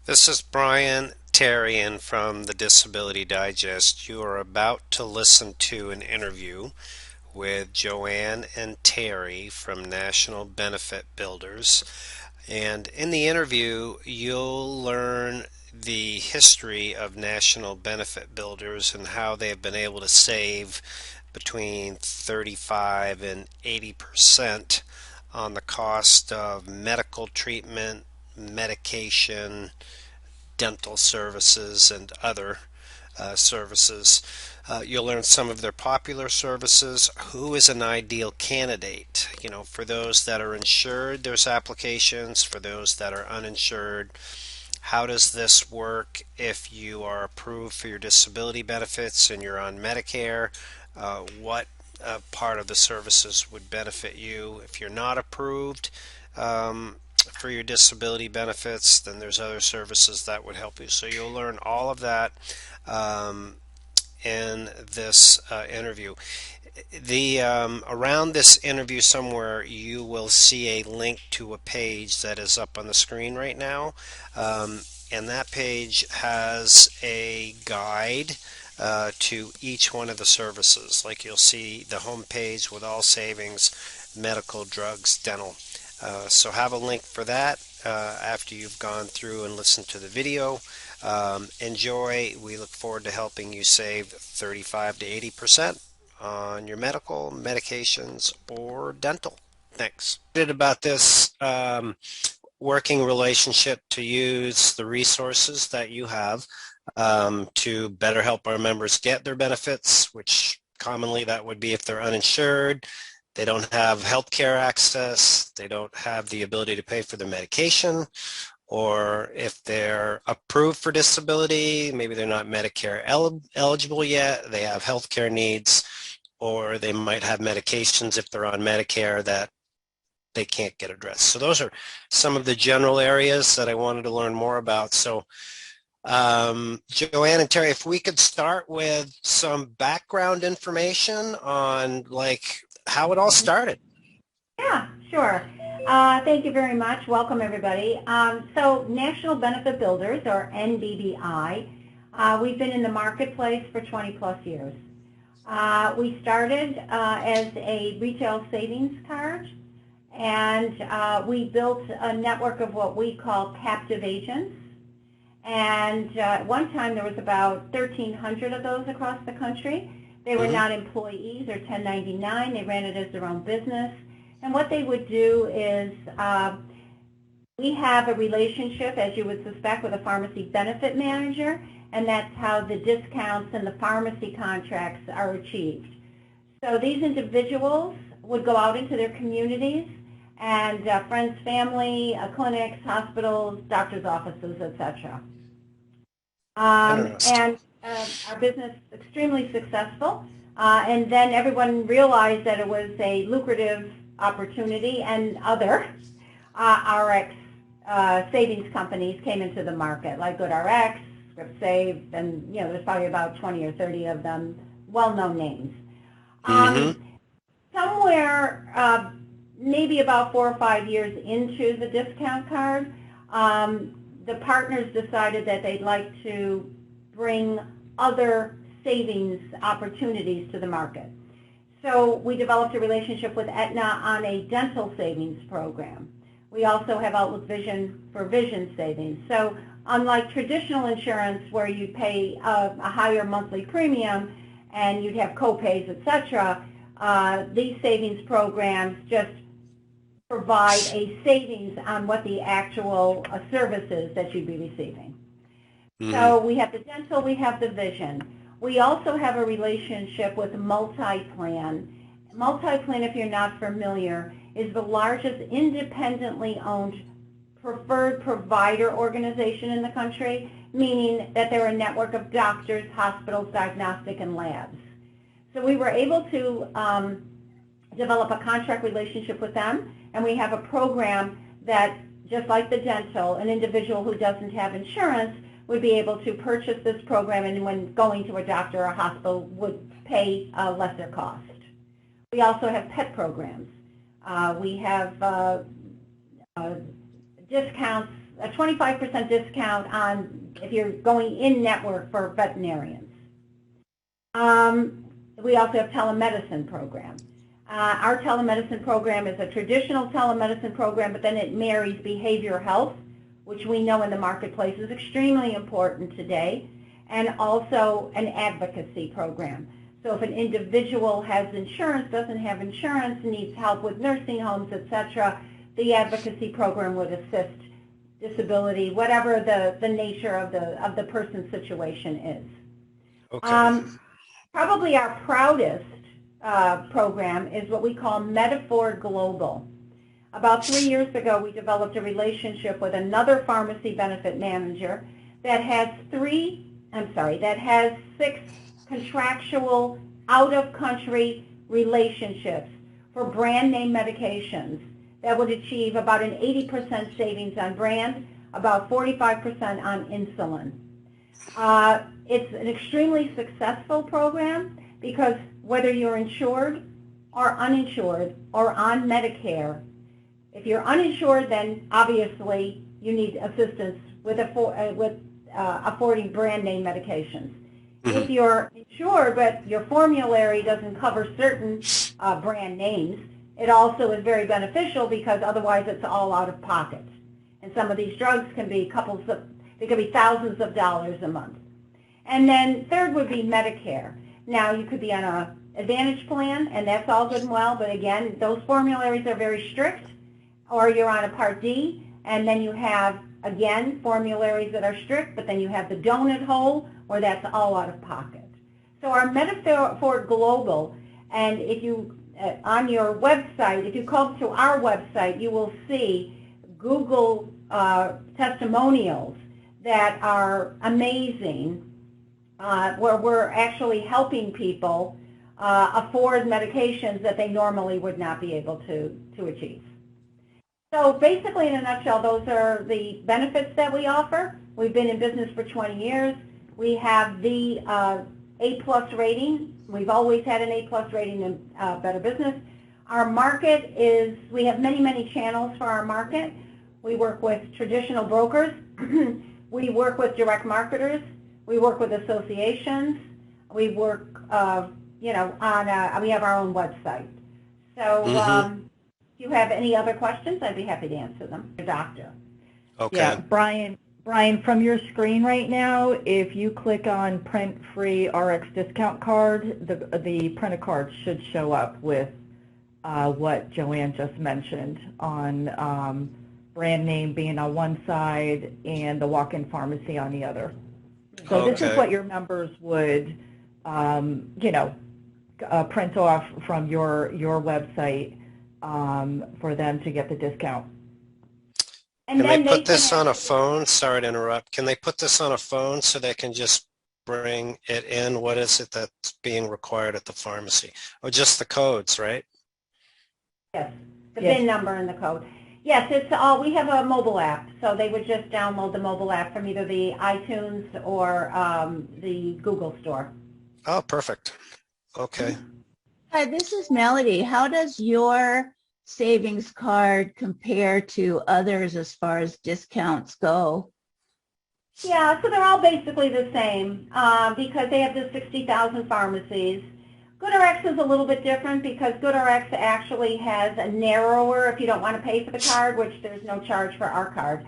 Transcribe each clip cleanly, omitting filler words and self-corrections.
This is Brian Terrian from the Disability Digest. You are about to listen to an interview with Joanne and Terry from National Benefit Builders. And in the interview, you'll learn the history of National Benefit Builders and how they have been able to save between 35 and 80% on the cost of medical treatment, medication, dental services, and other services. You'll learn some of their popular services. Who is an ideal candidate? For those that are insured, there's applications. For those that are uninsured, how does this work if you are approved for your disability benefits and you're on Medicare? What part of the services would benefit you? If you're not approved, for your disability benefits, then there's other services that would help you. So you'll learn all of that um, in this interview. The Around this interview somewhere, you will see a link to a page that is up on the screen right now, and that page has a guide to each one of the services. Like you'll see the home page with all savings, medical, drugs, dental. So have a link for that after you've gone through and listened to the video. Enjoy. We look forward to helping you save 35 to 80% on your medical, medications, or dental. Thanks. About this working relationship to use the resources that you have to better help our members get their benefits, which commonly that would be if they're uninsured, they don't have health care access, they don't have the ability to pay for their medication, or if they're approved for disability, maybe they're not Medicare eligible yet, they have health care needs, or they might have medications if they're on Medicare that they can't get addressed. So those are some of the general areas that I wanted to learn more about. So Joanne and Terry, if we could start with some background information on like how it all started. Yeah, sure. Thank you very much. Welcome, everybody. So National Benefit Builders, or NBBI, we've been in the marketplace for 20 plus years. We started as a retail savings card, and we built a network of what we call captive agents. And at one time, there was about 1,300 of those across the country. They were not employees or 1099. They ran it as their own business. And what they would do is we have a relationship, as you would suspect, with a pharmacy benefit manager, and that's how the discounts and the pharmacy contracts are achieved. So these individuals would go out into their communities and friends, family, clinics, hospitals, doctors' offices, etc. And our business extremely successful. And then everyone realized that it was a lucrative opportunity, and other RX savings companies came into the market, like GoodRx, ScriptSave, and there's probably about 20 or 30 of them, well-known names. Somewhere, maybe about 4 or 5 years into the discount card, the partners decided that they'd like to bring other savings opportunities to the market. So we developed a relationship with Aetna on a dental savings program. We also have Outlook Vision for vision savings. So unlike traditional insurance where you pay a higher monthly premium and you'd have co-pays, etc., these savings programs just provide a savings on what the actual service is that you'd be receiving. So we have the dental, we have the vision. We also have a relationship with MultiPlan. MultiPlan, if you're not familiar, is the largest independently owned preferred provider organization in the country, meaning that they're a network of doctors, hospitals, diagnostic, and labs. So we were able to develop a contract relationship with them, and we have a program that, just like the dental, an individual who doesn't have insurance would be able to purchase this program, and when going to a doctor or a hospital would pay a lesser cost. We also have pet programs. We have discounts a 25% discount on if you're going in network for veterinarians. We also have telemedicine program. Our telemedicine program is a traditional telemedicine program, but then it marries behavioral health, which we know in the marketplace is extremely important today, and also an advocacy program. So if an individual has insurance, doesn't have insurance, needs help with nursing homes, etc., the advocacy program would assist disability, whatever the nature of the person's situation is. Okay. Probably our proudest program is what we call Metaphor Global. About 3 years ago, we developed a relationship with another pharmacy benefit manager that has six contractual out-of-country relationships for brand name medications that would achieve about an 80% savings on brand, about 45% on insulin. It's an extremely successful program because whether you're insured or uninsured or on Medicare, if you're uninsured, then obviously you need assistance with affording brand name medications. Mm-hmm. If you're insured but your formulary doesn't cover certain brand names, it also is very beneficial because otherwise it's all out of pocket. And some of these drugs can be they could be thousands of dollars a month. And then third would be Medicare. Now you could be on an Advantage plan, and that's all good and well, but again, those formularies are very strict, or you're on a Part D, and then you have, again, formularies that are strict, but then you have the donut hole, where that's all out of pocket. So our Metaphor Global, and if you, on your website, if you go to our website, you will see Google testimonials that are amazing, where we're actually helping people afford medications that they normally would not be able to achieve. So basically, in a nutshell, those are the benefits that we offer. We've been in business for 20 years. We have the A+ rating. We've always had an A+ rating in Better Business. Our market is, we have many, many channels for our market. We work with traditional brokers. We work with direct marketers. We work with associations. We work, we have our own website. So if you have any other questions, I'd be happy to answer them. Doctor. Okay. Yeah, Brian, from your screen right now, if you click on print free RX discount card, the printed card should show up with what Joanne just mentioned on brand name being on one side and the walk-in pharmacy on the other. So this is what your members would, print off from your website for them to get the discount. And can they put this on a phone? Sorry to interrupt. Can they put this on a phone so they can just bring it in? What is it that's being required at the pharmacy? Oh, just the codes, right? Yes, the VIN number and the code. Yes, it's all. We have a mobile app, so they would just download the mobile app from either the iTunes or the Google Store. Oh, perfect. Okay. Hi, this is Melody. How does your savings card compare to others as far as discounts go? Yeah, so they're all basically the same because they have the 60,000 pharmacies. GoodRx is a little bit different because GoodRx actually has a narrower, if you don't want to pay for the card, which there's no charge for our card.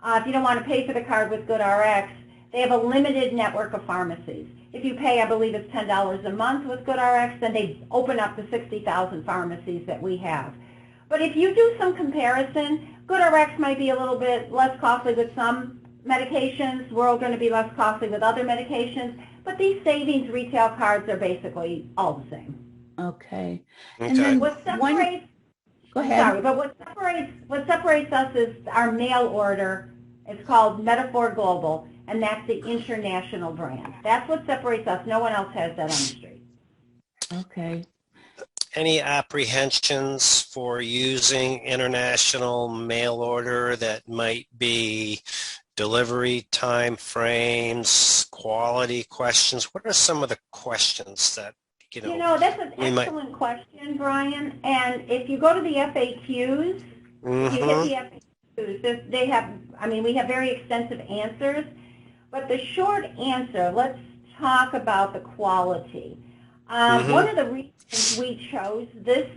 If you don't want to pay for the card with GoodRx, they have a limited network of pharmacies. If you pay, I believe it's $10 a month with GoodRx, then they open up the 60,000 pharmacies that we have. But if you do some comparison, GoodRx might be a little bit less costly with some medications. We're all going to be less costly with other medications. But these savings retail cards are basically all the same. Okay. And then what separates, go ahead. Sorry, but what separates us is our mail order. It's called Metaphor Global, and that's the international brand. That's what separates us. No one else has that on the street. Okay. Any apprehensions for using international mail order that might be delivery time frames, quality questions? What are some of the questions that, that's an excellent question, Brian. And if you go to the FAQs, if you hit the FAQs, They have, I mean, we have very extensive answers, but the short answer, let's talk about the quality. One of the reasons we chose this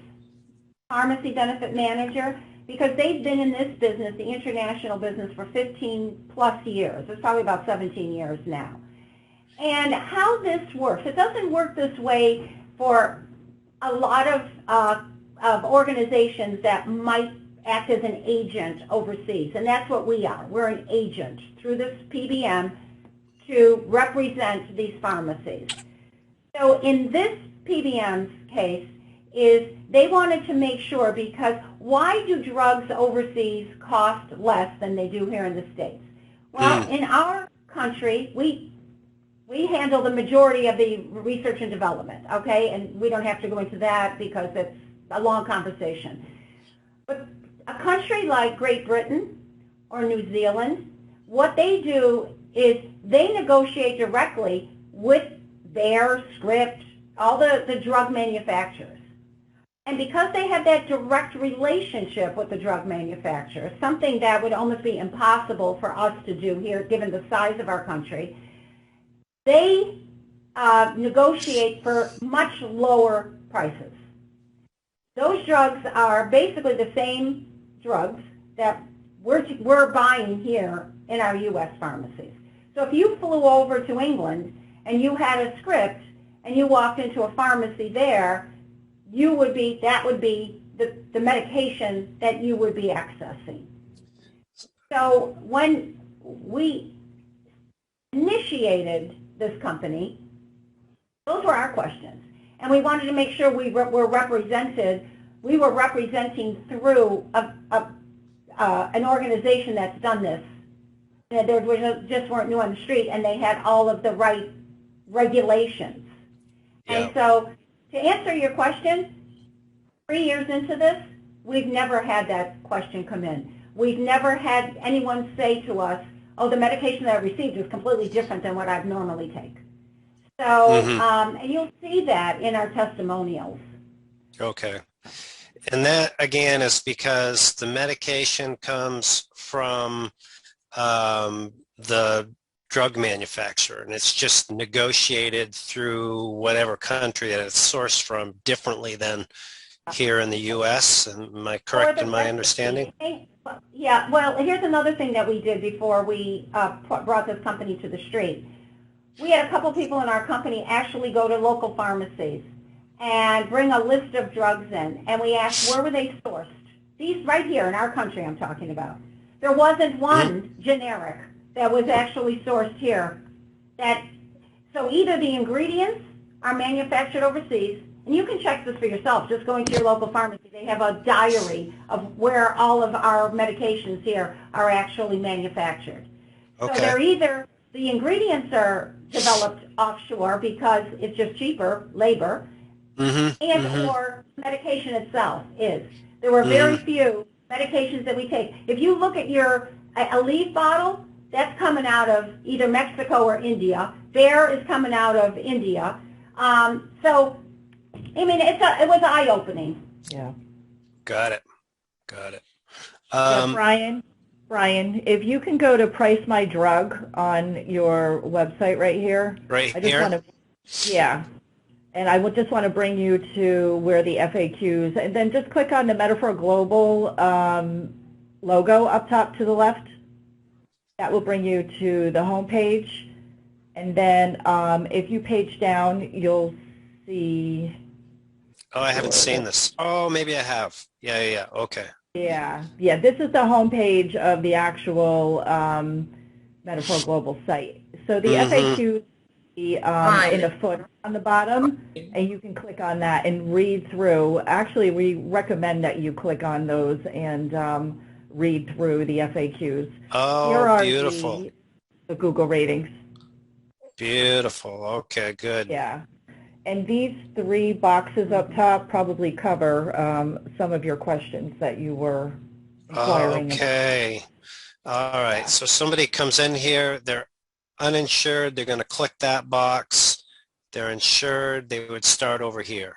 pharmacy benefit manager, because they've been in this business, the international business, for 15 plus years. It's probably about 17 years now. And how this works, it doesn't work this way for a lot of organizations that might act as an agent overseas, and that's what we are. We're an agent through this PBM to represent these pharmacies. So in this PBM's case, is they wanted to make sure, because why do drugs overseas cost less than they do here in the States? Well, in our country, we handle the majority of the research and development, okay? And we don't have to go into that because it's a long conversation. But a country like Great Britain or New Zealand, what they do is they negotiate directly with their script, all the drug manufacturers. And because they have that direct relationship with the drug manufacturers, something that would almost be impossible for us to do here given the size of our country, they negotiate for much lower prices. Those drugs are basically the same drugs that we're buying here in our U.S. pharmacies. So if you flew over to England and you had a script and you walked into a pharmacy there, that would be the medication that you would be accessing. So when we initiated this company, those were our questions. And we wanted to make sure we were represented. We were representing through an organization that's done this. They just weren't new on the street, and they had all of the right regulations. Yeah. And so to answer your question, 3 years into this, we've never had that question come in. We've never had anyone say to us, oh, the medication that I received is completely different than what I'd normally take. So, and you'll see that in our testimonials. Okay. And that, again, is because the medication comes from the drug manufacturer, and it's just negotiated through whatever country that it's sourced from differently than here in the U.S. Am I correct in my understanding? Yeah, well, here's another thing that we did before we brought this company to the street. We had a couple people in our company actually go to local pharmacies and bring a list of drugs in, and we asked where were they sourced. These right here in our country I'm talking about. There wasn't one generic that was actually sourced here. So either the ingredients are manufactured overseas, and you can check this for yourself, just going to your local pharmacy. They have a diary of where all of our medications here are actually manufactured. Okay. So they're either, the ingredients are developed offshore because it's just cheaper labor, or medication itself is. There were very few medications that we take. If you look at a leaf bottle, that's coming out of either Mexico or India. Bear is coming out of India. So, I mean, it was eye-opening. Yeah. Got it. Yeah, Brian, if you can go to Price My Drug on your website right here. Right I just here? Yeah. And I would just want to bring you to where the FAQs, and then just click on the Metaphor Global logo up top to the left. That will bring you to the home page. And then if you page down, you'll see. Oh, I haven't seen this. Oh, maybe I have. Yeah. Okay. Yeah. This is the home page of the actual Metaphor Global site. So the FAQs in the foot on the bottom, and you can click on that and read through. Actually, we recommend that you click on those and read through the FAQs. Oh, here are beautiful. The Google ratings. Beautiful. Okay, good. Yeah. And these 3 boxes up top probably cover some of your questions that you were inquiring Okay. about. All right. So somebody comes in here, they're uninsured, they're going to click that box. They're insured, they would start over here.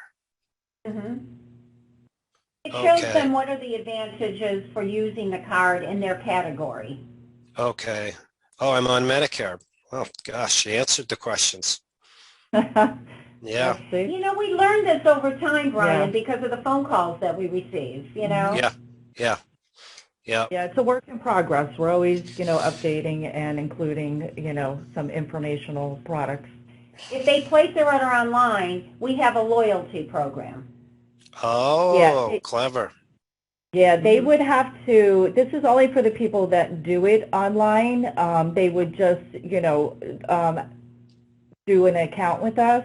It shows Okay. them what are the advantages for using the card in their category. Okay. Oh, I'm on Medicare. Well, gosh, you answered the questions. Yeah. Yep, see? We learned this over time, Yeah. Brian, because of the phone calls that we receive, Yeah. Yeah. Yeah. Yeah, it's a work in progress. We're always, updating and including, some informational products. If they place their order online, we have a loyalty program. Yeah, Oh, clever. yeah, they would have to, this is only for the people that do it online. They would just, do an account with us,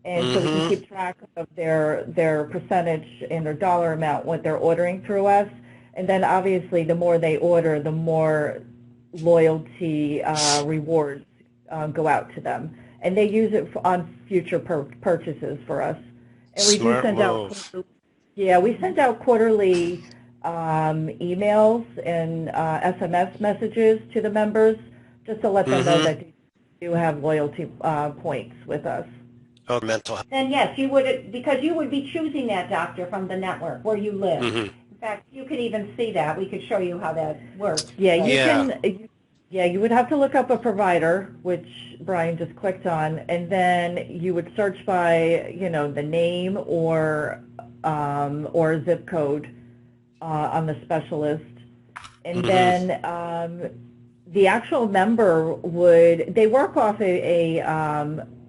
and so we can Mm-hmm. keep track of their percentage and their dollar amount, what they're ordering through us. And then obviously the more they order, the more loyalty rewards go out to them. And they use it on future purchases for us. And we do Smart send out, move. yeah, we send out quarterly emails and SMS messages to the members just to let them know Mm-hmm. that they do have loyalty points with us. Oh, mental health. Then yes, you would, because you would be choosing that doctor from the network where you live. Mm-hmm. In fact, you could even see that. We could show you how that works. Yeah, you Yeah. can. Yeah, you would have to look up a provider, which Brian just clicked on, and then you would search by, the name or zip code on the specialist, and Mm-hmm. then the actual member they work off a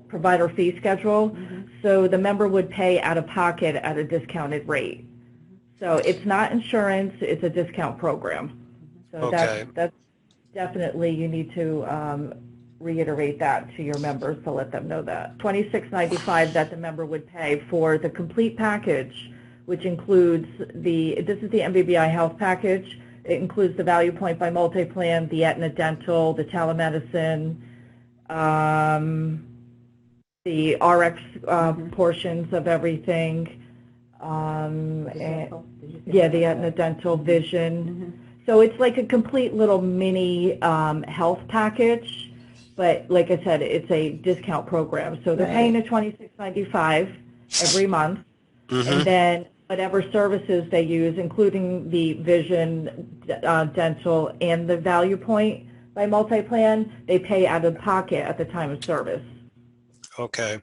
provider fee schedule, so the member would pay out of pocket at a discounted rate. So it's not insurance; it's a discount program. So Okay. that's definitely, you need to reiterate that to your members to let them know that. $26.95 that the member would pay for the complete package, which includes this is the NBBI health package. It includes the Value Point by Multiplan, the Aetna Dental, the telemedicine, the RX portions of everything. Yeah, the Aetna Dental Vision. So it's like a complete little mini health package, but like I said, it's a discount program. So they're paying the $26.95 every month, Mm-hmm. and then whatever services they use, including the vision, dental, and the Value Point by Multiplan, they pay out of pocket at the time of service. Okay.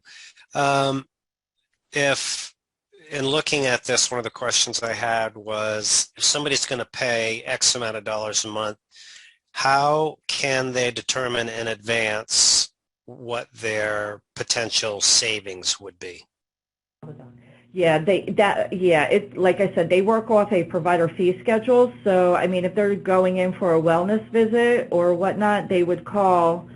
If in looking at this, one of the questions I had was if somebody's going to pay X amount of dollars a month, how can they determine in advance what their potential savings would be? Yeah, it's like I said, they work off a provider fee schedule. So, I mean, if they're going in for a wellness visit or whatnot, they would call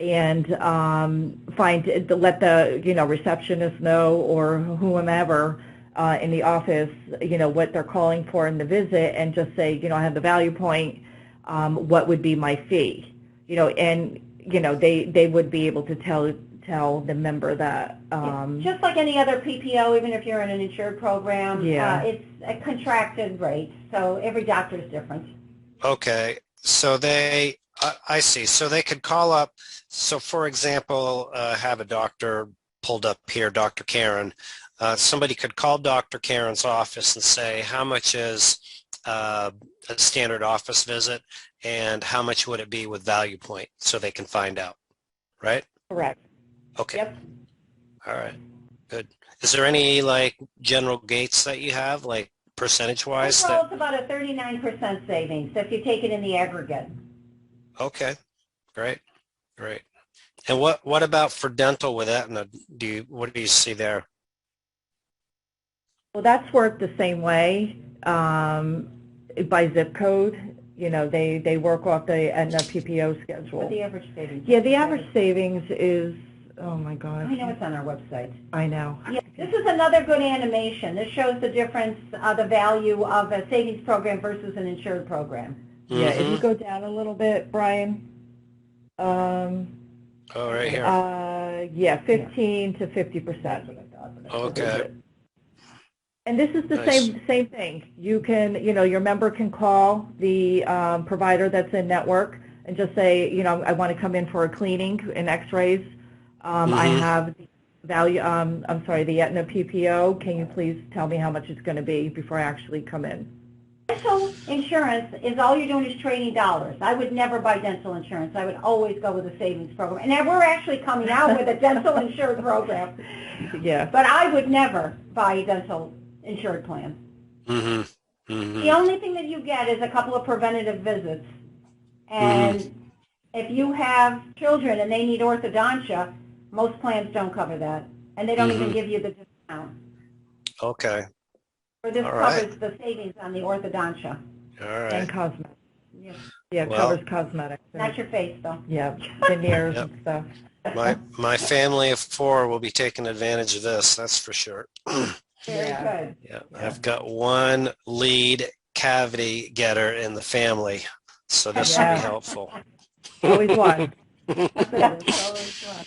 and let the receptionist know or whomever in the office what they're calling for in the visit, and just say I have the Value Point. What would be my fee? And they would be able to tell the member that. Just like any other PPO, even if you're in an insured program, Yeah. it's a contracted rate, so every doctor is different. Okay, so I see. So they could call up. So for example, have a doctor pulled up here, Dr. Karen. Somebody could call Dr. Karen's office and say, how much is a standard office visit and how much would it be with Value Point, so they can find out, right? Correct. Okay. Yep. All right. Good. Is there any general gates that you have, percentage-wise Overall, it's about a 39% savings if you take it in the aggregate. Okay. Great. Great. And what about for dental with Aetna? What do you see there? Well, that's worked the same way by zip code. They work off the Aetna PPO schedule. What the average savings? Yeah, the average savings is, oh my God. I know it's on our website. I know. Yeah, this is another good animation. This shows the difference, the value of a savings program versus an insured program. Yeah, if you Mhm. go down a little bit, Brian. Oh, right here. Yeah, 15 to 50%. Okay. And this is the Nice. same thing. You can, your member can call the provider that's in network and just say, I want to come in for a cleaning and X-rays. I Mhm. have value, I'm sorry, the Aetna PPO, can you please tell me how much it's going to be before I actually come in? Dental insurance is all you're doing is trading dollars. I would never buy dental insurance. I would always go with a savings program. And now we're actually coming out with a dental insured program. Yeah. But I would never buy a dental insured plan. Mm-hmm. Mm-hmm. The only thing that you get is a couple of preventative visits. And if you have children and they need orthodontia, most plans don't cover that. And they don't even give you the discount. Okay. Or this All right. covers the savings on the orthodontia. All And right. cosmetics. Yeah. Yeah, it Well, covers cosmetics. Not your face, though. Yeah, veneers Yep. and stuff. My family of 4 will be taking advantage of this, that's for sure. Very Yeah. good. Yeah, Yeah. I've got one lead cavity getter in the family, so this will Yeah. be helpful. Always one. That's it. It's always fun.